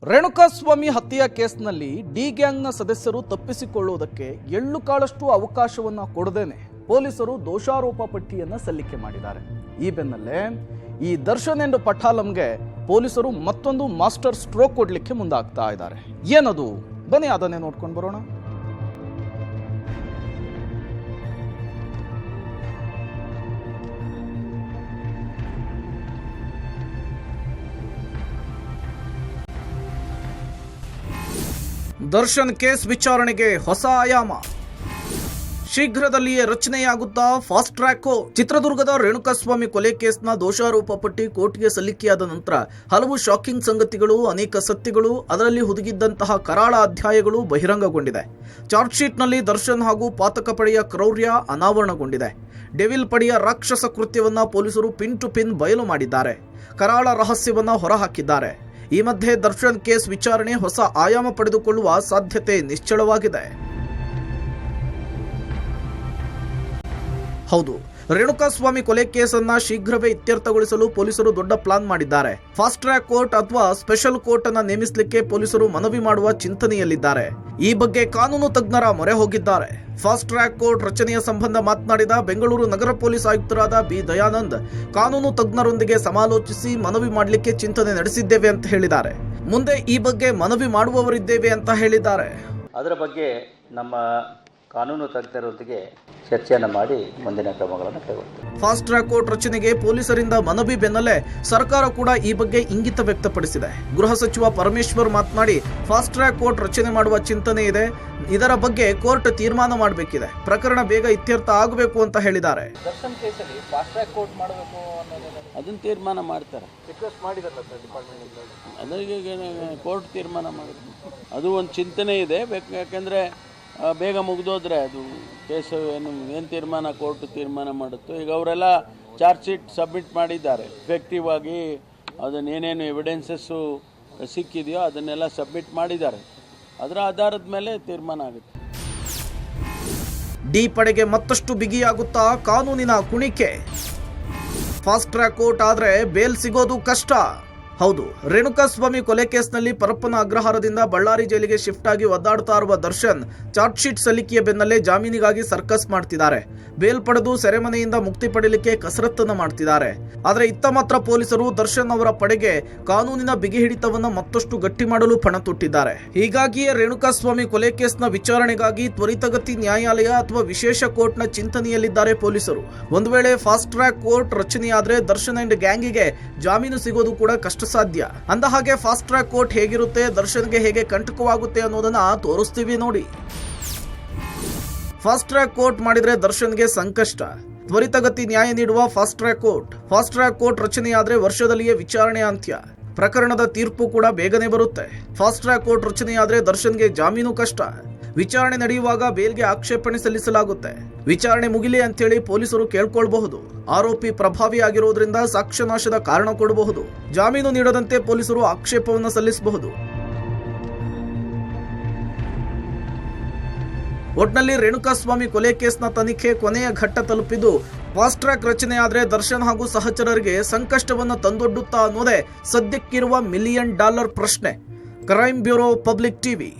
ರೇಣುಕಾಸ್ವಾಮಿ ಹತ್ಯೆಯ ಕೇಸ್ನಲ್ಲಿ ಡಿ ಗ್ಯಾಂಗ್ನ ಸದಸ್ಯರು ತಪ್ಪಿಸಿಕೊಳ್ಳುವುದಕ್ಕೆ ಎಳ್ಳು ಕಾಳಷ್ಟು ಅವಕಾಶವನ್ನ ಕೊಡದೇನೆ ಪೊಲೀಸರು ದೋಷಾರೋಪ ಪಟ್ಟಿಯನ್ನ ಸಲ್ಲಿಕೆ ಮಾಡಿದ್ದಾರೆ. ಈ ಬೆನ್ನಲ್ಲೇ ಈ ದರ್ಶನ್ ಎಂಡ್ ಪಠಾಲಂಗೆ ಪೊಲೀಸರು ಮತ್ತೊಂದು ಮಾಸ್ಟರ್ ಸ್ಟ್ರೋಕ್ ಕೊಡ್ಲಿಕ್ಕೆ ಮುಂದಾಗ್ತಾ ಇದ್ದಾರೆ. ಏನದು? ಬನ್ನಿ ಅದನ್ನೇ ನೋಡ್ಕೊಂಡು ಬರೋಣ. ದರ್ಶನ್ ಕೇಸ್ ವಿಚಾರಣೆಗೆ ಹೊಸ ಆಯಾಮ. ಶೀಘ್ರದಲ್ಲಿಯೇ ರಚನೆಯಾಗುತ್ತಾ ಫಾಸ್ಟ್ ಟ್ರ್ಯಾಕ್ ಕೋರ್ಟ್. ಚಿತ್ರದುರ್ಗದ ರೇಣುಕಾಸ್ವಾಮಿ ಕೊಲೆ ಕೇಸ್ನ ದೋಷಾರೋಪ ಪಟ್ಟಿ ಕೋರ್ಟ್ಗೆ ಸಲ್ಲಿಕೆಯಾದ ನಂತರ ಹಲವು ಶಾಕಿಂಗ್ ಸಂಗತಿಗಳು, ಅನೇಕ ಸತ್ಯಗಳು, ಅದರಲ್ಲಿ ಹುದುಗಿದ್ದಂತಹ ಕರಾಳ ಅಧ್ಯಾಯಗಳು ಬಹಿರಂಗಗೊಂಡಿದೆ. ಚಾರ್ಜ್ ಶೀಟ್ನಲ್ಲಿ ದರ್ಶನ್ ಹಾಗೂ ಪಾತಕ ಪಡೆಯ ಕ್ರೌರ್ಯ ಅನಾವರಣಗೊಂಡಿದೆ. ಡೆವಿಲ್ ಪಡೆಯ ರಾಕ್ಷಸ ಕೃತ್ಯವನ್ನ ಪೊಲೀಸರು ಪಿನ್ ಟು ಪಿನ್ ಬಯಲು ಮಾಡಿದ್ದಾರೆ. ಕರಾಳ ರಹಸ್ಯವನ್ನ ಹೊರಹಾಕಿದ್ದಾರೆ. ಈ ಮಧ್ಯೆ ದರ್ಶನ್ ಕೇಸ್ ವಿಚಾರಣೆ ಹೊಸ ಆಯಾಮ ಪಡೆದುಕೊಳ್ಳುವ ಸಾಧ್ಯತೆ ನಿಶ್ಚಳವಾಗಿದೆ. ಹೌದು, ರೇಣುಕಾಸ್ವಾಮಿ ಕೊಲೆ ಕೇಸನ್ನ ಶೀಘ್ರವೇ ಇತ್ಯರ್ಥಗೊಳಿಸಲು ಪೊಲೀಸರು ದೊಡ್ಡ ಪ್ಲಾನ್ ಮಾಡಿದ್ದಾರೆ. ಫಾಸ್ಟ್ ಟ್ರ್ಯಾಕ್ ಕೋರ್ಟ್ ಅಥವಾ ಸ್ಪೆಷಲ್ ಕೋರ್ಟ್ ಅನ್ನು ನೇಮಿಸಲಿಕ್ಕೆ ಪೊಲೀಸರು ಮನವಿ ಮಾಡುವ ಚಿಂತನೆಯಲ್ಲಿದ್ದಾರೆ. ಈ ಬಗ್ಗೆ ಕಾನೂನು ತಜ್ಞರ ಮೊರೆ ಹೋಗಿದ್ದಾರೆ. ಫಾಸ್ಟ್ ಟ್ರ್ಯಾಕ್ ಕೋರ್ಟ್ ರಚನೆಯ ಸಂಬಂಧ ಮಾತನಾಡಿದ ಬೆಂಗಳೂರು ನಗರ ಪೊಲೀಸ್ ಆಯುಕ್ತರಾದ ಬಿ ದಯಾನಂದ್, ಕಾನೂನು ತಜ್ಞರೊಂದಿಗೆ ಸಮಾಲೋಚಿಸಿ ಮನವಿ ಮಾಡಲಿಕ್ಕೆ ಚಿಂತನೆ ನಡೆಸಿದ್ದೇವೆ ಅಂತ ಹೇಳಿದ್ದಾರೆ. ಮುಂದೆ ಈ ಬಗ್ಗೆ ಮನವಿ ಮಾಡುವವರಿದ್ದೇವೆ ಅಂತ ಹೇಳಿದ್ದಾರೆ. ಅದರ ಬಗ್ಗೆ ನಮ್ಮ ಕಾನೂನು ತಜ್ಞರೊಂದಿಗೆ ಚರ್ಚೆಯನ್ನು ಮಾಡಿ ಮುಂದಿನ ಕ್ರಮಗಳನ್ನು ಕೈಗೊಳ್ಳುತ್ತೇವೆ. ಫಾಸ್ಟ್ ಟ್ರ್ಯಾಕ್ ಕೋರ್ಟ್ ರಚನೆಗೆ ಪೊಲೀಸರಿಂದ ಮನವಿ ಬೆನ್ನಲ್ಲೇ ಸರ್ಕಾರ ಕೂಡ ಈ ಬಗ್ಗೆ ಇಂಗಿತ ವ್ಯಕ್ತಪಡಿಸಿದೆ. ಗೃಹ ಸಚಿವ ಪರಮೇಶ್ವರ್ ಮಾತನಾಡಿ, ಫಾಸ್ಟ್ ಟ್ರ್ಯಾಕ್ ಕೋರ್ಟ್ ರಚನೆ ಮಾಡುವ ಚಿಂತನೆ ಇದೆ. ಇದರ ಬಗ್ಗೆ ಕೋರ್ಟ್ ತೀರ್ಮಾನ ಮಾಡಬೇಕಿದೆ. ಪ್ರಕರಣ ಬೇಗ ಇತ್ಯರ್ಥ ಆಗಬೇಕು ಅಂತ ಹೇಳಿದ್ದಾರೆ. ದರ್ಶನ್ ಕೇಸಲ್ಲಿ ಫಾಸ್ಟ್ ಟ್ರ್ಯಾಕ್ ಕೋರ್ಟ್ ಮಾಡಬೇಕು ಅದನ್ನು ತೀರ್ಮಾನ ಮಾಡ್ತಾರೆ. ರಿಕ್ವೆಸ್ಟ್ ಮಾಡಿದಾರಲ್ಲ ಸರ್ ಡಿಪಾರ್ಟ್ಮೆಂಟ್? ಅದರಿಗೆ ಕೋರ್ಟ್ ತೀರ್ಮಾನ ಮಾಡುತ್ತೆ. ಅದು ಒಂದು ಚಿಂತನೆ ಇದೆ. ಯಾಕೆಂದರೆ ಬೇಗ ಮುಗಿದೋದ್ರೆ ಅದು ಕೇಸು ಏನು ತೀರ್ಮಾನ ಕೋರ್ಟ್ ತೀರ್ಮಾನ ಮಾಡುತ್ತೋ. ಈಗ ಅವರೆಲ್ಲ ಚಾರ್ಜ್ ಶೀಟ್ ಸಬ್ಮಿಟ್ ಮಾಡಿದ್ದಾರೆ. ಎಫೆಕ್ಟಿವ್ ಆಗಿ ಅದನ್ನೇನೇನು ಎವಿಡೆನ್ಸಸ್ಸು ಸಿಕ್ಕಿದೆಯೋ ಅದನ್ನೆಲ್ಲ ಸಬ್ಮಿಟ್ ಮಾಡಿದ್ದಾರೆ. ಅದರ ಆಧಾರದ ಮೇಲೆ ತೀರ್ಮಾನ ಆಗುತ್ತೆ. ಡಿ ಪಡೆಗೆ ಮತ್ತಷ್ಟು ಬಿಗಿಯಾಗುತ್ತಾ ಕಾನೂನಿನ ಕುಣಿಕೆ. ಫಾಸ್ಟ್ ಟ್ರ್ಯಾಕ್ ಕೋರ್ಟ್ ಆದ್ರೆ ಬೇಲ್ ಸಿಗೋದು ಕಷ್ಟ. ಹೌದು, ರೇಣುಕಾಸ್ವಾಮಿ ಕೊಲೆ ಕೇಸ್ನಲ್ಲಿ ಪರಪ್ಪನ ಅಗ್ರಹಾರದಿಂದ ಬಳ್ಳಾರಿ ಜೈಲಿಗೆ ಶಿಫ್ಟ್ ಆಗಿ ಒದ್ದಾಡ್ತಾ ಇರುವ ದರ್ಶನ್ ಚಾರ್ಜ್ ಶೀಟ್ ಸಲ್ಲಿಕೆಯ ಬೆನ್ನಲ್ಲೇ ಜಾಮೀನಿಗಾಗಿ ಸರ್ಕಸ್ ಮಾಡ್ತಿದ್ದಾರೆ. ಬೇಲ್ ಪಡೆದು ಸೆರೆಮನೆಯಿಂದ ಮುಕ್ತಿ ಪಡೆಯಲಿಕ್ಕೆ ಕಸರತ್ತನ್ನು ಮಾಡ್ತಿದ್ದಾರೆ. ಆದರೆ ಇತ್ತ ಮಾತ್ರ ಪೊಲೀಸರು ದರ್ಶನ್ ಅವರ ಪಡೆಗೆ ಕಾನೂನಿನ ಬಿಗಿ ಹಿಡಿತವನ್ನು ಮತ್ತಷ್ಟು ಗಟ್ಟಿ ಮಾಡಲು ಪಣ ತೊಟ್ಟಿದ್ದಾರೆ. ಹೀಗಾಗಿಯೇ ರೇಣುಕಾಸ್ವಾಮಿ ಕೊಲೆ ಕೇಸ್ನ ವಿಚಾರಣೆಗಾಗಿ ತ್ವರಿತಗತಿ ನ್ಯಾಯಾಲಯ ಅಥವಾ ವಿಶೇಷ ಕೋರ್ಟ್ನ ಚಿಂತನೆಯಲ್ಲಿದ್ದಾರೆ ಪೊಲೀಸರು. ಒಂದು ವೇಳೆ ಫಾಸ್ಟ್ ಟ್ರ್ಯಾಕ್ ಕೋರ್ಟ್ ರಚನೆಯಾದ್ರೆ ದರ್ಶನ್ ಅಂಡ್ ಗ್ಯಾಂಗಿಗೆ ಜಾಮೀನು ಸಿಗೋದು ಕೂಡ ಕಷ್ಟ ಸಾಧ್ಯ. ಅಂದ ಹಾಗೆ ಫಾಸ್ಟ್ ಟ್ರ್ಯಾಕ್ ಕೋರ್ಟ್ ಹೇಗಿರುತ್ತೆ, ದರ್ಶನ್ಗೆ ಹೇಗೆ ಕಂಟಕವಾಗುತ್ತೆ ಅನ್ನೋದನ್ನ ತೋರಿಸ್ತೀವಿ ನೋಡಿ. ಫಾಸ್ಟ್ ಟ್ರ್ಯಾಕ್ ಕೋರ್ಟ್ ಮಾಡಿದ್ರೆ ದರ್ಶನ್ಗೆ ಸಂಕಷ್ಟ. ತ್ವರಿತಗತಿ ನ್ಯಾಯ ನೀಡುವ fast track court. Fast track court ರಚನೆಯಾದ್ರೆ ವರ್ಷದಲ್ಲಿಯೇ ವಿಚಾರಣೆ ಅಂತ್ಯ. ಪ್ರಕರಣದ ತೀರ್ಪು ಕೂಡ ಬೇಗನೆ ಬರುತ್ತೆ. ಫಾಸ್ಟ್ ಟ್ರ್ಯಾಕ್ ಕೋರ್ಟ್ ರಚನೆಯಾದ್ರೆ ದರ್ಶನ್ಗೆ ಜಾಮೀನು ಕಷ್ಟ. ವಿಚಾರಣೆ ನಡೆಯುವಾಗ ಬೇಲ್ಗೆ ಆಕ್ಷೇಪಣೆ ಸಲ್ಲಿಸಲಾಗುತ್ತೆ. ವಿಚಾರಣೆ ಮುಗಿಲಿ ಅಂತೇಳಿ ಪೊಲೀಸರು ಕೇಳ್ಕೊಳ್ಬಹುದು. ಆರೋಪಿ ಪ್ರಭಾವಿಯಾಗಿರೋದ್ರಿಂದ ಸಾಕ್ಷ್ಯನಾಶದ ಕಾರಣ ಕೊಡಬಹುದು. ಜಾಮೀನು ನೀಡದಂತೆ ಪೊಲೀಸರು ಆಕ್ಷೇಪವನ್ನು ಸಲ್ಲಿಸಬಹುದು. ಒಟ್ನಲ್ಲಿ ರೇಣುಕಾಸ್ವಾಮಿ ಕೊಲೆ ಕೇಸ್ನ ತನಿಖೆ ಕೊನೆಯ ಘಟ್ಟ ತಲುಪಿದ್ದು ಫಾಸ್ಟ್ ಟ್ರ್ಯಾಕ್ ರಚನೆಯಾದ್ರೆ ದರ್ಶನ್ ಹಾಗೂ ಸಹಚರರಿಗೆ ಸಂಕಷ್ಟವನ್ನು ತಂದೊಡ್ಡುತ್ತಾ ಅನ್ನೋದೇ ಸದ್ಯಕ್ಕಿರುವ $1 ಮಿಲಿಯನ್ ಪ್ರಶ್ನೆ. Crime bureau, public TV.